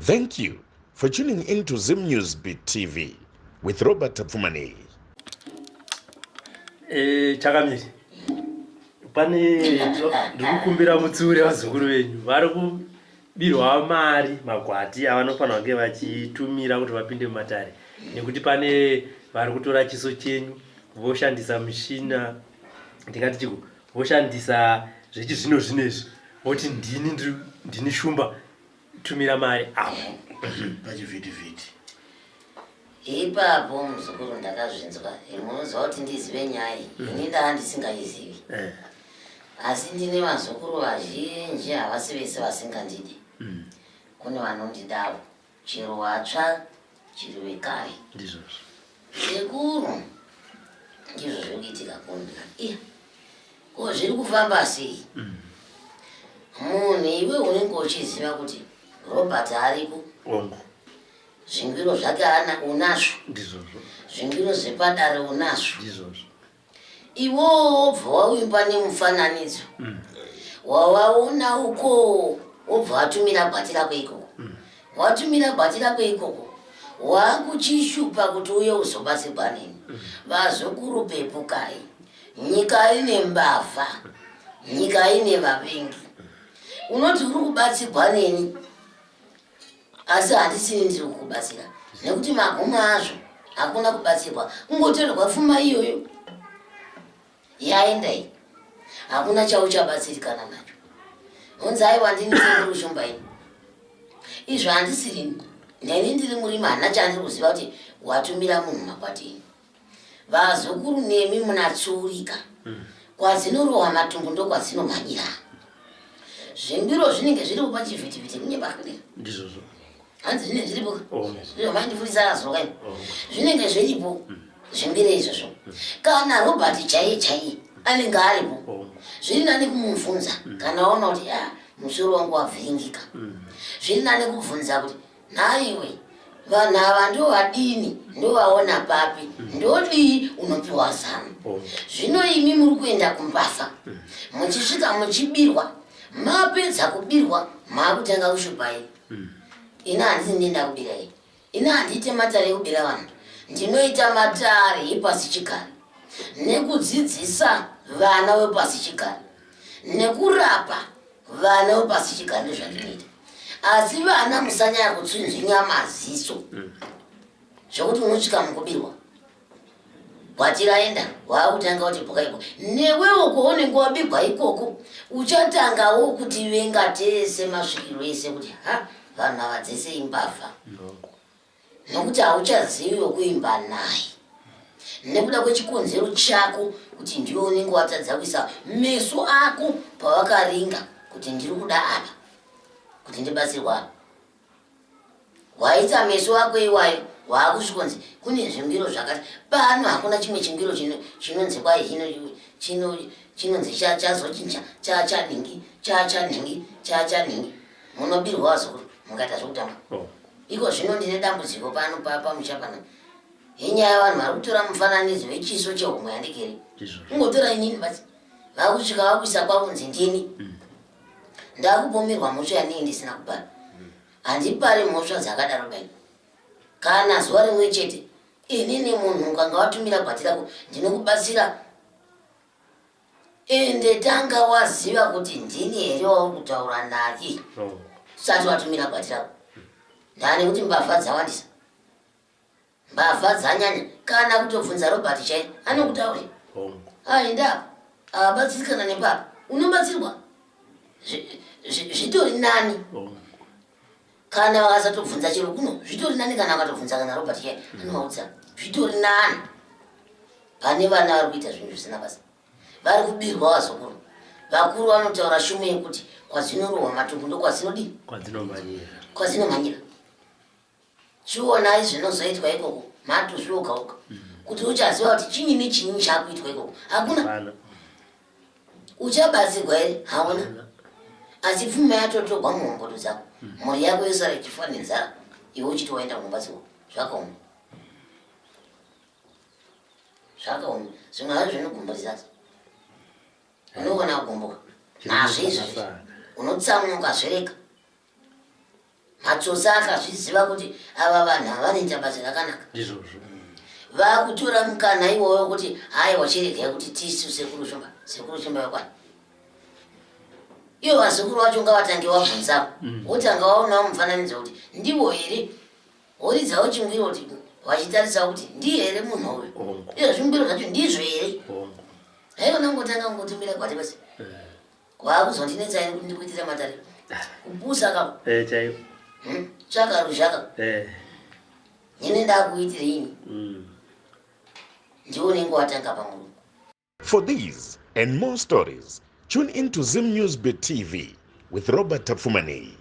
Thank you for tuning in to Zim News Beat TV with Robert Tapfumani. Chakamiri. Pane ndikukumbira mutsuri wazukuru wenyu. Vari kubirwa mari magwati avanofanira kunge vachitumira kuti vapinde mumatare. Nekuti pane vari kutora chiso chenyu voshandisa mushina ndingati chiko voshandisa zvechizvino zvinezvi voti ndini Shumba tumira mari apo pachivhitivhiti ipapo muzukuru ndakazvinzwa munoziva kuti ndizive nyaya ini ndaa ndisingaizivi asi ndine vazukuru vazhinji havasi vese vasingandidi kune vanondidawo chero watsva chiri wekare ndizvozvo Sekuru ndizvo zviri kuitika kuno ko zviri kufamba sei munhu iwe unenge uchiziva kuti Robert ariko zvingwiro zvake unazvo ndizvozvo zvingwiro zvepadare unazvo ndizvozvo iwo obva waimba nemufananidzo wavaona uko obva watumira gwati rako ikoko watumira gwati rako ikoko wakuchishupa kuti uye uzobatsirwa neni vazukuru pepukai nyika ine mbavha nyika ine vavengi unoti uri kubatsirwa neni asi handisini ndiri kukubatsira nekuti magumo azvo hakuna kubatsirwa kungotorerwa pfuma iyoyo yaendai hakuna chauchabatsirikana nacho unzi aiwa ndini Sekuru Shumba ini izvo handisirini neni ndiri murima hana chandiri kuziva kuti watumira munhu makwatini vazukuru nemi munatsurika kwazinorohwa matumbu ndokwadzinomhanyira zvingwiro zvinenge zviripo pachivhitivhiti kunye pakadera ndizvozvo hanzi zvinenge zviripo zviro maindifundisa razoka ino zvinenge zviripo zvingwiro izvozvo kana Robert chaiye anenge aripo zviri nani kumubvunza kana waona kuti musoro wangu wavhiringika zviri nani kubvunza kuti nhaiwe vanhu ava ndovadini ndovaona papi ndodii unopiwa zano zvino imi muri kuenda kumbavha muchisvika muchibirwa mapedza kubirwa maakutanga kushupai ina handisi ndenda kubira iyi ina handiite matare ekubira vanhu ndinoita matare epasi chigare nekudzidzisa vana vepasi chigare nekurapa vana vepasi chigare ndozvandinoita asi vana musanyaya kutsunzvinya maziso zvokuti unosvika mukubirwa gwatiraenda waakutanga kuti bhuka ikoko newewo kwaunenge wabirwa ikoko uchatangawo kuti venga tese masvikiro ese kuti vanhu ava dzese imbavha nokuti hauchaziviwo kuimba naye nekuda kwechikonzero chako kuti ndiwe unenge watadza kuisa meso ako pavakaringa kuti ndiri kuda apa kuti ndibatsirwa apa waita meso ako iwayo waakusvikonzi kune zvingwiro zvakati pano hakuna chimwe chingwiro chinonzi kwai chinonzi chazochinja chachanhingi munobirwa wazukuru mukaita zvokutamba iko zvino ndine dambudziko pano pamusha pano yenyaya yavanhu vari kutora mufananidzo wechiso chehomwe yandikeri kungotora inini basi vakusvika vakuisa kwavunzi ndini ndakupomerwa mhosva yanei ndisina kubara handipari mhosva dzakadaro bai kana zuva rimwe chete inini munhu ukanga watumira gwati rako ndinokubatsira ende tanga waziva kuti ndini here wauri kutaura naye usati watumira gwati rako ndane kuti mbavha dzawandisa mbavha dzanyanya kana kutobvunza Robert chai anokutauri aenda abatsirikana nepapa unobatsirwa zvitori nani kana vakasatobvunza chero kuno zvitori nani kana vakatobvunza kana Robert chai anovaudza zvitori nani pane vana vari kuita zvinhu zvisina basa vari kubirwa vazukuru vakuru vanotaura shume yekuti kwadzinorohwa matumbu ndokwadzinodii kwadzinomhanyira chionai zvinozoitwa ikoko matozviokauka kuti uchaziva kuti chinyi nechinyi chakuitwa ikoko hakuna uchabatsirwa here hauna asi pfuma yatotorwa muhombodo dzako mhuri yako yosara ichifa nenzara iwe uchiti waenda kunobatsirwa zvakaoma zvimwe hazvo zvinogumburisasa unogona kugumbuka nazvo izvozvo unotsamuka zvereka matsosa akazviziva kuti ava vanhu havanoita basa rakanaka ndizvozvo vakutora mukana iwoyo kuti hai wachiregai kuti tisu sekuru shumba yakwana iyo vasekuru vacho ngavatange wabvunzawo wotanga waonawo mufananidzo kuti ndivo here woridzawo chingwiro kuti vachitarisa kuti ndiye here munhu uyu iyo zvingwiro zvacho ndizvo here haiwa nangotanga ngotumira kwati basi kwakuzondinetsa here kuti ndikuitira matariro kupusa kako chaivo tsvaka ruzhaka nyene ndakuitireini ndiwonenge watanga pamuru. For these and more stories, tune into Zim News Bit TV with Robert Tafumani.